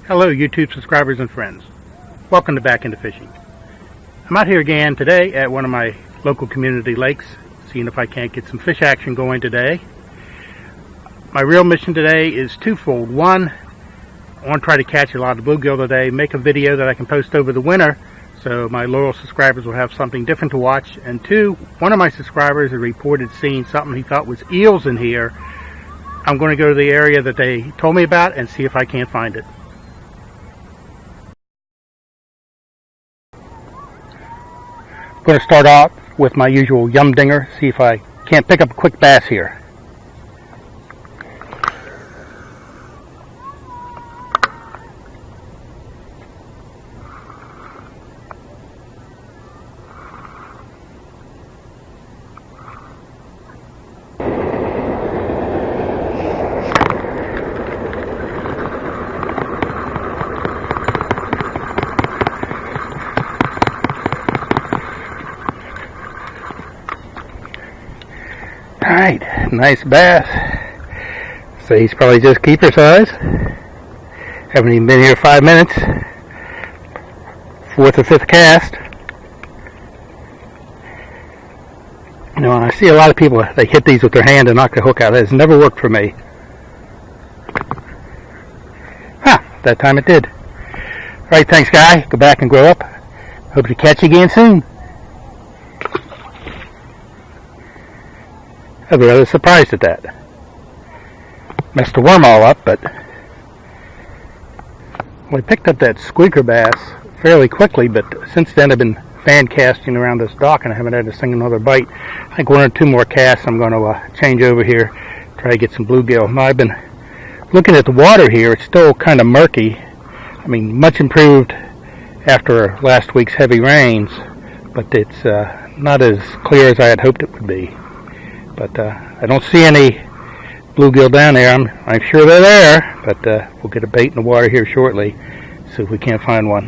Hello YouTube subscribers and friends. Welcome to Back Into Fishing. I'm out here again today at one of my local community lakes, seeing if I can't get some fish action going today. My real mission today is twofold. One, I want to try to catch a lot of bluegill today, make a video that I can post over the winter so my loyal subscribers will have something different to watch. And two, one of my subscribers had reported seeing something he thought was eels in here. I'm going to go to the area that they told me about and see if I can't find it. I'm going to start off with my usual yum dinger, see if I can't pick up a quick bass here. Alright, nice bass. So he's probably just keeper size. Haven't even been here 5 minutes. Fourth or fifth cast. You know, and I see a lot of people, they hit these with their hand and knock the hook out. It has never worked for me. That time it did. Alright, thanks guy. Go back and grow up. Hope to catch you again soon. I was rather surprised at that. Messed the worm all up, but well, I picked up that squeaker bass fairly quickly, but since then I've been fan casting around this dock and I haven't had a single other bite. I think one or two more casts I'm going to change over here, try to get some bluegill. Now I've been looking at the water here. It's still kind of murky. I mean, much improved after last week's heavy rains, but it's not as clear as I had hoped it would be. But I don't see any bluegill down there. I'm sure they're there, but we'll get a bait in the water here shortly, see if we can't find one.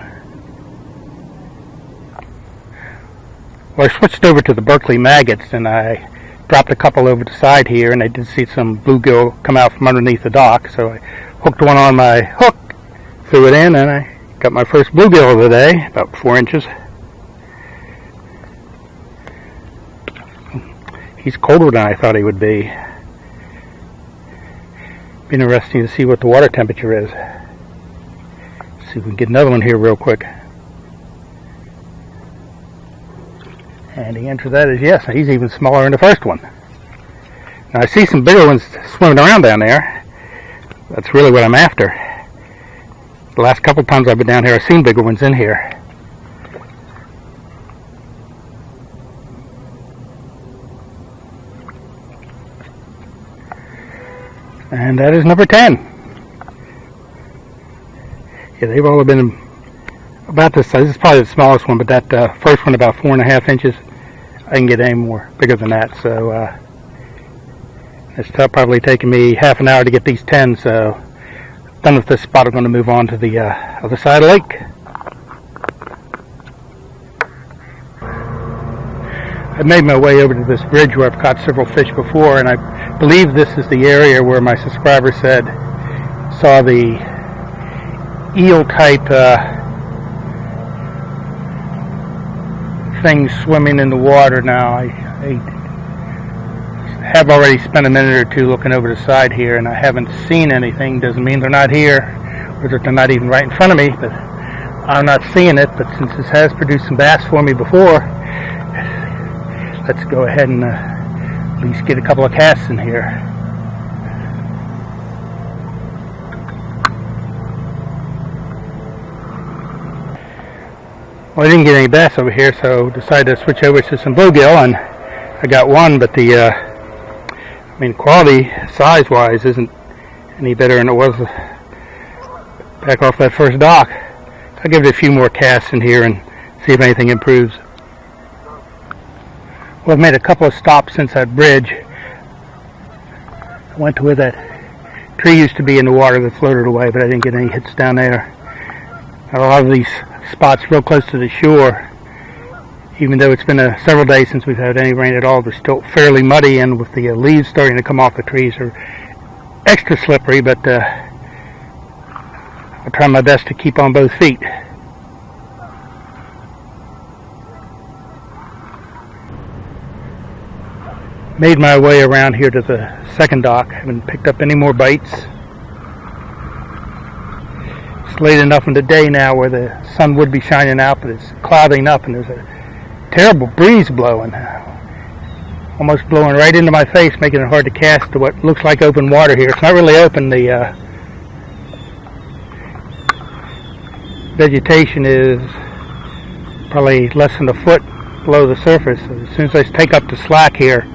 Well, I switched over to the Berkeley maggots and I dropped a couple over the side here, and I did see some bluegill come out from underneath the dock, so I hooked one on my hook, threw it in, and I got my first bluegill of the day, about 4 inches. He's colder than I thought he would be. Be interesting to see what the water temperature is. See if we can get another one here real quick. And the answer to that is yes. He's even smaller than the first one. Now I see some bigger ones swimming around down there. That's really what I'm after. The last couple times I've been down here, I've seen bigger ones in here. And that is number 10. Yeah, they've all been about this size. This is probably the smallest one, but that first one about 4.5 inches. I can get any more bigger than that. So it's probably taking me half an hour to get these 10. So done with this spot. I'm going to move on to the other side of the lake. I made my way over to this bridge where I've caught several fish before, and I believe this is the area where my subscriber said saw the eel type thing swimming in the water. Now I have already spent a minute or two looking over the side here, and I haven't seen anything. Doesn't mean they're not here or that they're not even right in front of me, but I'm not seeing it. But since this has produced some bass for me before, let's go ahead and at least get a couple of casts in here. Well, I didn't get any bass over here, so decided to switch over to some bluegill, and I got one, but the I mean, quality size-wise isn't any better than it was back off that first dock. I'll give it a few more casts in here and see if anything improves. Well, I've made a couple of stops since that bridge. I went to where that tree used to be in the water that floated away, but I didn't get any hits down there. Got a lot of these spots real close to the shore. Even though it's been several days since we've had any rain at all, they're still fairly muddy, and with the leaves starting to come off the trees, are extra slippery, but I'll try my best to keep on both feet. Made my way around here to the second dock. Haven't picked up any more bites. It's late enough in the day now where the sun would be shining out, but it's clouding up and there's a terrible breeze blowing. Almost blowing right into my face, making it hard to cast to what looks like open water here. It's not really open. The vegetation is probably less than a foot below the surface. As soon as I take up the slack here,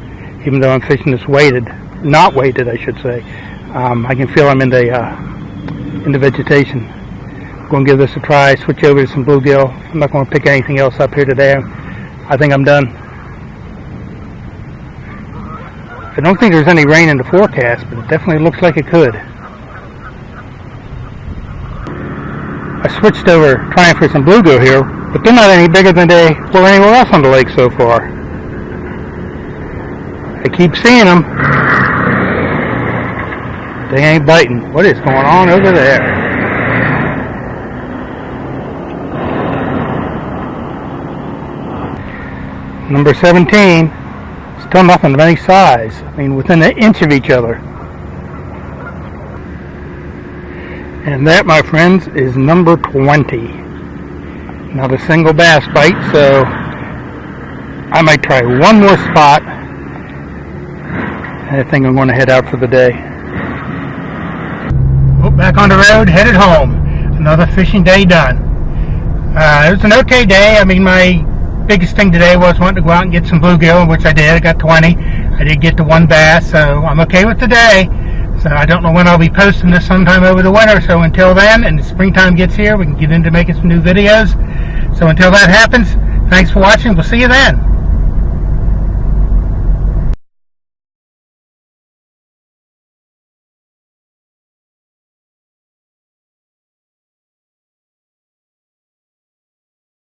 even though I'm fishing this not weighted, I should say, I can feel I'm in the vegetation. I'm going to give this a try, switch over to some bluegill. I'm not going to pick anything else up here today. I think I'm done. I don't think there's any rain in the forecast, but it definitely looks like it could. I switched over trying for some bluegill here, but they're not any bigger than they were anywhere else on the lake so far. I keep seeing them. They ain't biting. What is going on over there? Number 17. Still nothing of any size. I mean, within an inch of each other. And that, my friends, is number 20. Not a single bass bite, so I might try one more spot. And I think I'm going to head out for the day. Oh, back on the road, headed home. Another fishing day done. It was an okay day. I mean, my biggest thing today was wanting to go out and get some bluegill, which I did. I got 20. I did get to one bass, so I'm okay with the day. So I don't know when I'll be posting this, sometime over the winter. So until then, and the springtime gets here, we can get into making some new videos. So until that happens, thanks for watching. We'll see you then.